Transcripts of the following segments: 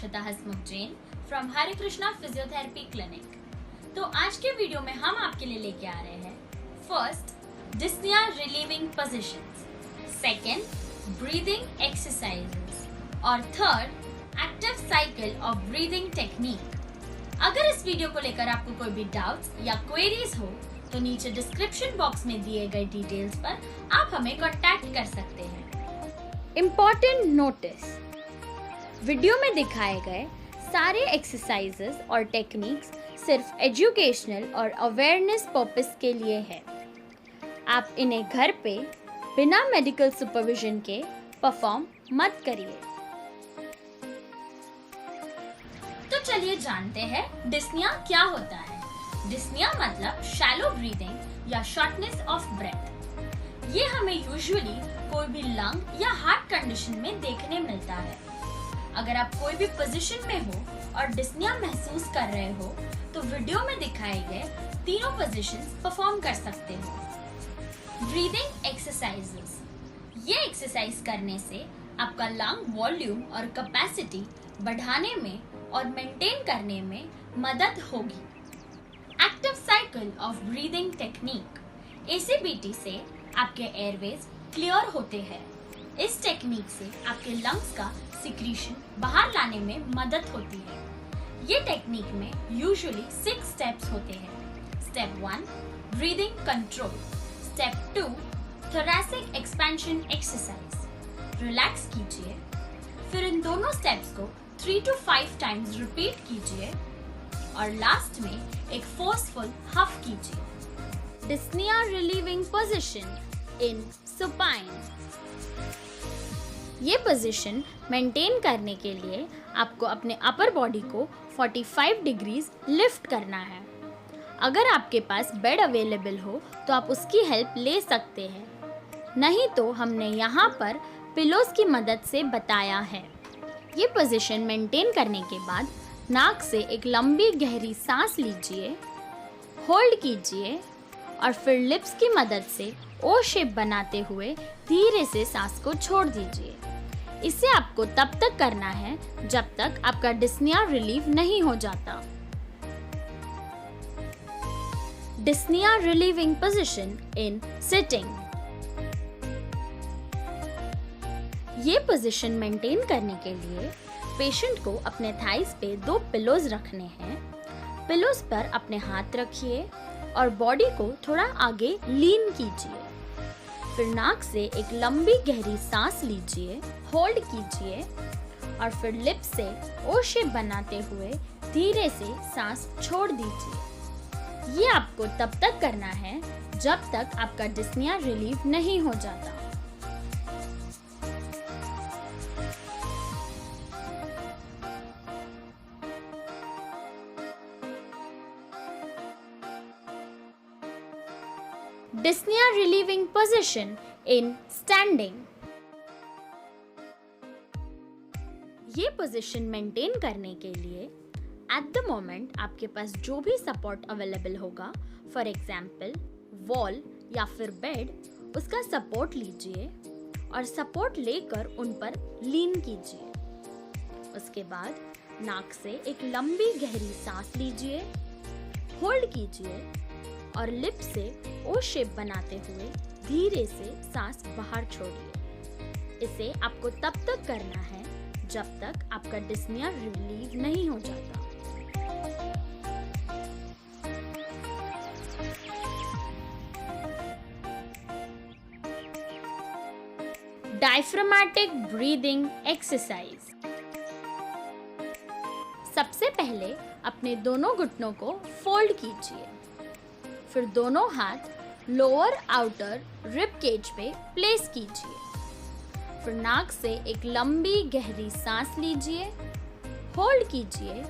Arpita Hasmukh Jain from Hare Krishna physiotherapy clinic. तो आज के वीडियो में हम आपके लिए लेके आ रहे हैं first dyspnoea relieving positions, second breathing exercises और third active cycle of breathing technique. अगर इस वीडियो को लेकर आपको कोई भी डाउट्स या क्वेरीज हो तो नीचे डिस्क्रिप्शन बॉक्स में दिए गए डिटेल्स पर आप हमें कांटेक्ट कर सकते हैं। इम्पोर्टेंट नोटिस, वीडियो में दिखाए गए सारे एक्सरसाइजेस और टेक्निक्स सिर्फ एजुकेशनल और अवेयरनेस पर्पस के लिए है। आप इन्हें घर पे बिना मेडिकल सुपरविजन के परफॉर्म मत करिए। तो चलिए जानते हैं डिस्निया क्या होता है। डिस्निया मतलब शैलो ब्रीदिंग या शॉर्टनेस ऑफ ब्रेथ। ये हमें यूजुअली कोई भी लंग या हार्ट कंडीशन में देखने मिलता है। अगर आप कोई भी पोजीशन में हो और डिस्निया महसूस कर रहे हो तो वीडियो में दिखाए गए तीनों पोजीशंस परफॉर्म कर सकते हो। ब्रीदिंग एक्सरसाइजेस, ये एक्सरसाइज करने से आपका लंग वॉल्यूम और कैपेसिटी बढ़ाने में और मेंटेन करने में मदद होगी। Active cycle of breathing technique, ACBT से आपके एयरवेज क्लियर होते हैं। इस टेक्निक से आपके लंग्स का सिक्रीशन बाहर लाने में मदद होती है। ये टेक्निक में यूजुअली 6 स्टेप्स होते हैं। Step 1 breathing control, step 2 thoracic expansion exercise, relax कीजिए। फिर इन दोनों स्टेप्स को 3 to 5 टाइम्स रिपीट कीजिए और लास्ट में एक फोर्सफुल हफ कीजिए। Dyspnoea relieving position in supine, ये पोजीशन मेंटेन करने के लिए आपको अपने अपर बॉडी को 45 डिग्रीज लिफ्ट करना है। अगर आपके पास बेड अवेलेबल हो तो आप उसकी हेल्प ले सकते हैं, नहीं तो हमने यहाँ पर पिलोस की मदद से बताया है। ये पोजीशन मेंटेन करने के बाद नाक से एक लंबी गहरी सांस लीजिए, होल्ड कीजिए और फिर लिप्स की मदद से ओ शेप बनाते हुए धीरे से सांस को छोड़ दीजिए। इसे आपको तब तक करना है जब तक आपका डिस्निया रिलीव नहीं हो जाता। Dyspnoea relieving position in sitting, ये पोजीशन मेंटेन करने के लिए पेशेंट को अपने थाइस पे 2 पिलोज रखने हैं। पिलोज पर अपने हाथ रखिए और बॉडी को थोड़ा आगे लीन कीजिए। फिर नाक से एक लंबी गहरी सांस लीजिए, होल्ड कीजिए और फिर लिप्स से ओ शेप बनाते हुए धीरे से सांस छोड़ दीजिए। ये आपको तब तक करना है जब तक आपका डिस्निया रिलीव नहीं हो जाता। Dyspnoea relieving position in standing, ये पोजीशन मेंटेन करने के लिए एट द मोमेंट आपके पास जो भी सपोर्ट अवेलेबल होगा, फॉर एग्जाम्पल वॉल या फिर बेड, उसका सपोर्ट लीजिए और सपोर्ट लेकर उन पर लीन कीजिए। उसके बाद नाक से एक लंबी गहरी सांस लीजिए, होल्ड कीजिए और लिप से ओ शेप बनाते हुए धीरे से सांस बाहर छोड़िए। इसे आपको तब तक करना है जब तक आपका डिस्निया रिलीव नहीं हो जाता। डायफ्रामेटिक ब्रीदिंग एक्सरसाइज, सबसे पहले अपने दोनों घुटनों को फोल्ड कीजिए। फिर दोनों हाथ लोअर आउटर रिब केज पे प्लेस कीजिए। फिर नाक से एक लंबी गहरी सांस लीजिए, होल्ड कीजिए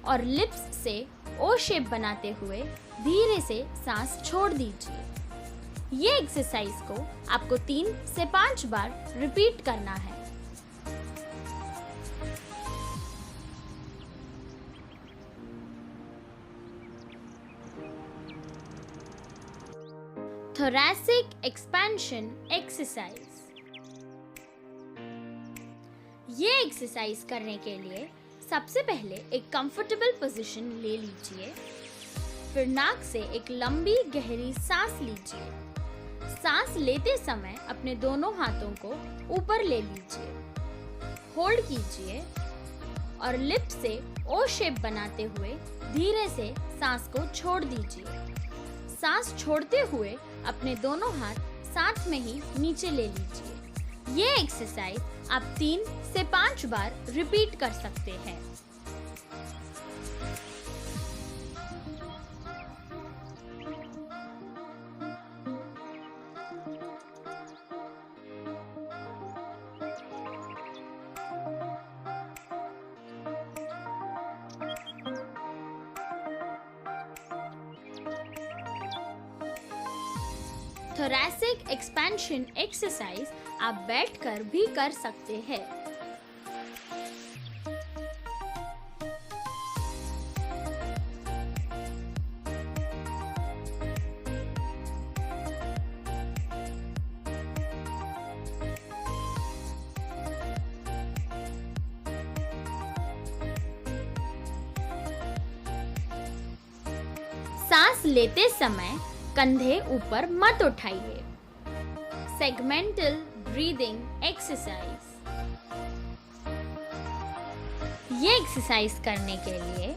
और लिप्स से ओ शेप बनाते हुए धीरे से सांस छोड़ दीजिए। ये एक्सरसाइज को आपको 3 से 5 बार रिपीट करना है। थोरैसिक एक्सपेंशन एक्सरसाइज, ये एक्सरसाइज करने के लिए सबसे पहले एक कंफर्टेबल पोजीशन ले लीजिए। फिर नाक से एक लंबी गहरी सांस लीजिए। सांस लेते समय अपने दोनों हाथों को ऊपर ले लीजिए, होल्ड कीजिए और लिप से ओ शेप बनाते हुए धीरे से सांस को छोड़ दीजिए। सांस छोड़ते हुए अपने दोनों हाथ साथ में ही नीचे ले लीजिए। ये एक्सरसाइज आप 3 से 5 बार रिपीट कर सकते हैं। थोरैसिक एक्सपेंशन एक्सरसाइज आप बैठकर भी कर सकते हैं। सांस लेते समय कंधे ऊपर मत उठाइए। Segmental breathing exercise. ये एक्सरसाइज करने के लिए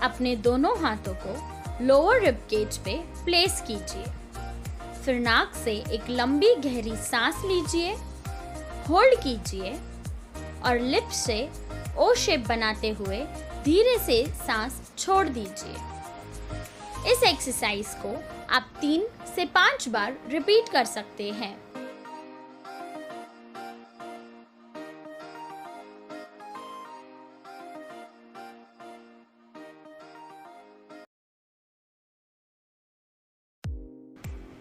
अपने दोनों हाथों को लोअर रिब केज पे प्लेस कीजिए। फिर नाक से एक लंबी गहरी सांस लीजिए, होल्ड कीजिए और लिप से ओ शेप बनाते हुए धीरे से सांस छोड़ दीजिए। इस एक्सरसाइज को आप 3 से 5 बार रिपीट कर सकते हैं।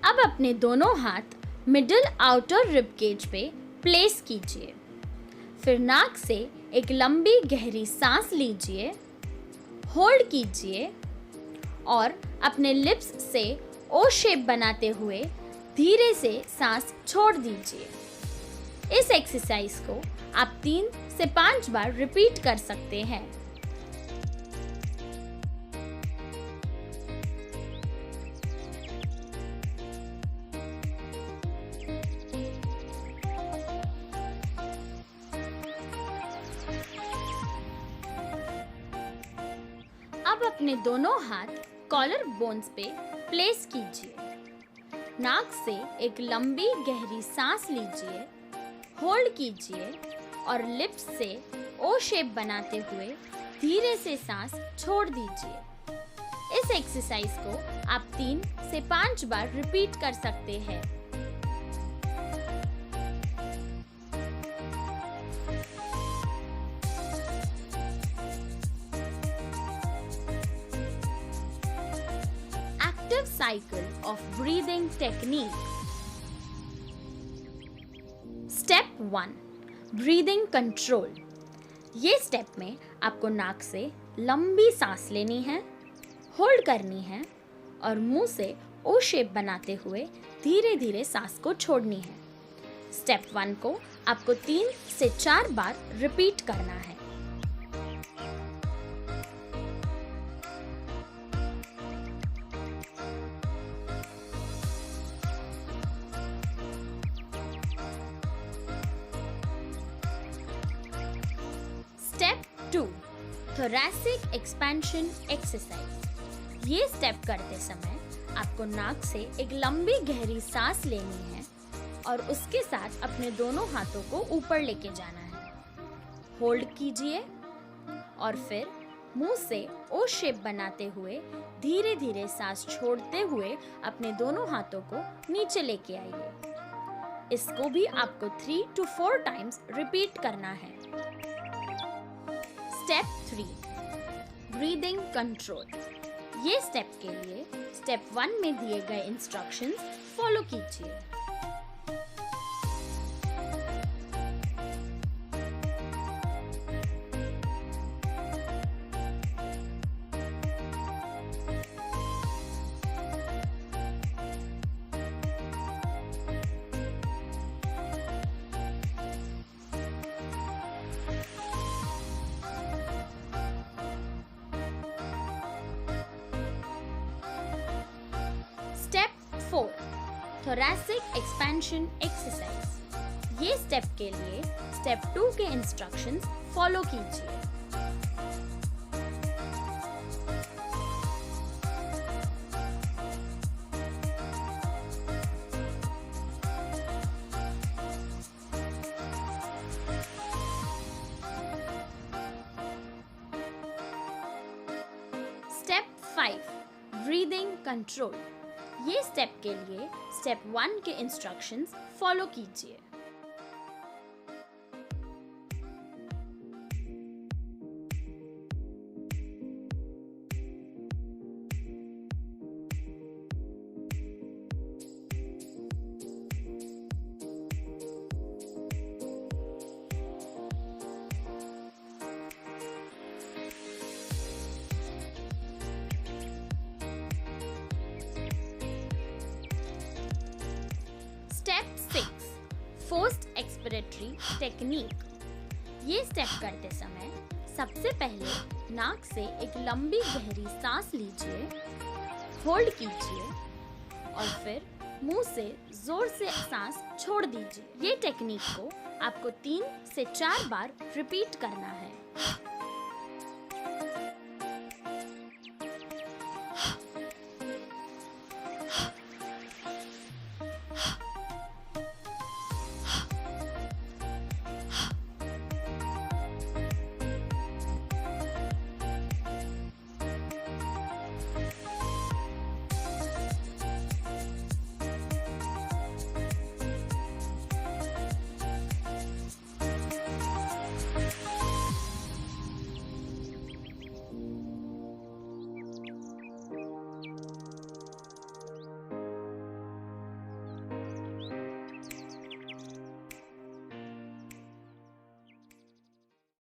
अब अपने दोनों हाथ मिडिल आउटर रिब केज पे प्लेस कीजिए। फिर नाक से एक लंबी गहरी सांस लीजिए, होल्ड कीजिए और अपने लिप्स से ओ शेप बनाते हुए धीरे से सांस छोड़ दीजिए। इस एक्सरसाइज को आप 3 से 5 बार रिपीट कर सकते हैं। अब अपने दोनों हाथ कॉलर बोन्स पे प्लेस कीजिए। नाक से एक लंबी गहरी सांस लीजिए, होल्ड कीजिए और लिप्स से ओ शेप बनाते हुए धीरे से सांस छोड़ दीजिए। इस एक्सरसाइज को आप 3 से 5 बार रिपीट कर सकते हैं। Cycle of breathing technique. Step 1 Breathing control. ये स्टेप में आपको नाक से लंबी सांस लेनी है, होल्ड करनी है और मुंह से ओ शेप बनाते हुए धीरे धीरे सांस को छोड़नी है। स्टेप 1 को आपको 3 से 4 बार रिपीट करना है। Step 2 thoracic expansion exercise. ये स्टेप करते समय आपको नाक से एक लंबी गहरी सांस लेनी है और उसके साथ अपने दोनों हाथों को ऊपर लेके जाना है। होल्ड कीजिए और फिर मुंह से ओ शेप बनाते हुए धीरे धीरे सांस छोड़ते हुए अपने दोनों हाथों को नीचे लेके आइए। इसको भी आपको 3 to 4 टाइम्स रिपीट करना है। Step 3 breathing control. ये स्टेप के लिए स्टेप 1 में दिए गए इंस्ट्रक्शंस फॉलो कीजिए। thoracic expansion exercise। ये स्टेप के लिए स्टेप 2 के इंस्ट्रक्शंस फॉलो कीजिए। Step 5 breathing control. ये स्टेप के लिए स्टेप 1 के इंस्ट्रक्शंस फॉलो कीजिए। Step 6 forced expiratory technique. ये स्टेप करते समय सबसे पहले नाक से एक लंबी गहरी सांस लीजिए, होल्ड कीजिए और फिर मुंह से जोर से सांस छोड़ दीजिए। ये टेक्निक को आपको 3 से 4 बार रिपीट करना है।